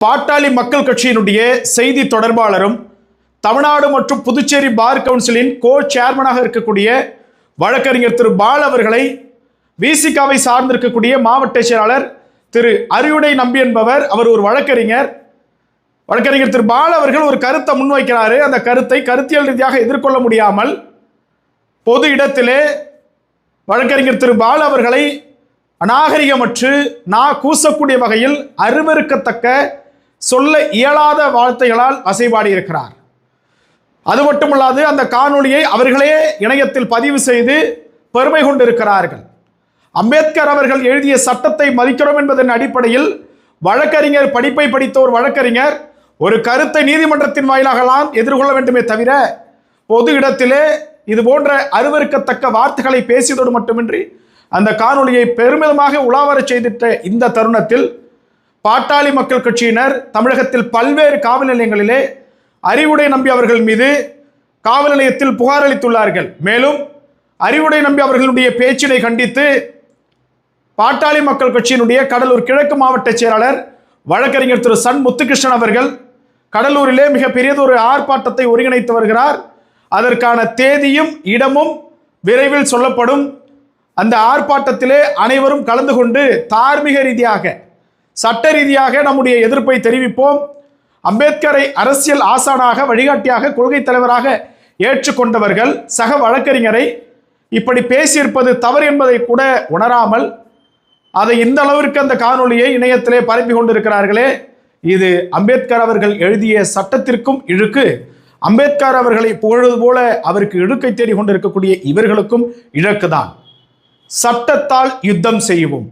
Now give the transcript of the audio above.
பாட்டாளி மக்கள் கட்சியினுடைய செய்தி தொடர்பாளரும் தமிழ்நாடு மற்றும் புதுச்சேரி பார் கவுன்சிலின் கோ சேர்மனாக இருக்கக்கூடிய வழக்கறிஞர் திரு பால் அவர்களை விசிகாவை சார்ந்திருக்கக்கூடிய மாவட்ட செயலாளர் திரு அரியுடை நம்பி என்பவர், அவர் ஒரு வழக்கறிஞர் திரு பால் அவர்கள் ஒரு கருத்தை முன்வைக்கிறாரு. அந்த கருத்தை கருத்தியல் ரீதியாக எதிர்கொள்ள முடியாமல் பொது இடத்திலே வழக்கறிஞர் திரு பால் அவர்களை அநாகரிகமற்று கூசக்கூடிய வகையில் அருவருக்கத்தக்க சொல்ல இயலாத வார்த்தைகளால் அசைபாடி இருக்கிறார். அது மட்டுமல்லாது அந்த காணொளியை அவர்களே இணையத்தில் பதிவு செய்து பெருமை கொண்டிருக்கிறார்கள். அம்பேத்கர் அவர்கள் எழுதிய சட்டத்தை மதிக்கிறோம் என்பதன் அடிப்படையில் வழக்கறிஞர் படிப்பை படித்த ஒரு வழக்கறிஞர் ஒரு கருத்தை நீதிமன்றத்தின் வாயிலாகலாம் எதிர்கொள்ள வேண்டுமே தவிர பொது இடத்திலே இது போன்ற அருவருக்கத்தக்க வார்த்தைகளை பேசியதோடு மட்டுமின்றி அந்த காணொளியை பெருமிதமாக உலாவரச் செய்திட்ட இந்த தருணத்தில் பாட்டாளி மக்கள் கட்சியினர் தமிழகத்தில் பல்வேறு காவல் நிலையங்களிலே அறிவுடை நம்பி அவர்கள் மீது காவல் நிலையத்தில் புகார் அளித்துள்ளார்கள். மேலும் அறிவுடை நம்பி அவர்களுடைய பேச்சினை கண்டித்து பாட்டாளி மக்கள் கட்சியினுடைய கடலூர் கிழக்கு மாவட்ட செயலாளர் வழக்கறிஞர் திரு சன் முத்துகிருஷ்ணன் அவர்கள் கடலூரிலே மிக பெரியதொரு ஆர்ப்பாட்டத்தை ஒருங்கிணைத்து வருகிறார். அதற்கான தேதியும் இடமும் விரைவில் சொல்லப்படும். அந்த ஆர்ப்பாட்டத்திலே அனைவரும் கலந்து கொண்டு தார்மீக ரீதியாக சட்ட ரீதியாக நம்முடைய எதிர்ப்பை தெரிவிப்போம். அம்பேத்கரை அரசியல் ஆசானாக, வழிகாட்டியாக, கொள்கை தலைவராக ஏற்றுக்கொண்டவர்கள் சக வழக்கறிஞரை இப்படி பேசியிருப்பது தவறு என்பதை கூட உணராமல் அதை இந்த அளவிற்கு அந்த காணொளியை இணையத்திலே பரப்பி கொண்டிருக்கிறார்களே, இது அம்பேத்கர் அவர்கள் எழுதிய சட்டத்திற்கும் இழுக்கு, அம்பேத்கர் அவர்களை புகழ்வது போல அவருக்கு இழுக்கை தேடி கொண்டிருக்கக்கூடிய இவர்களுக்கும் இழக்குதான். சட்டத்தால் யுத்தம் செய்வோம்.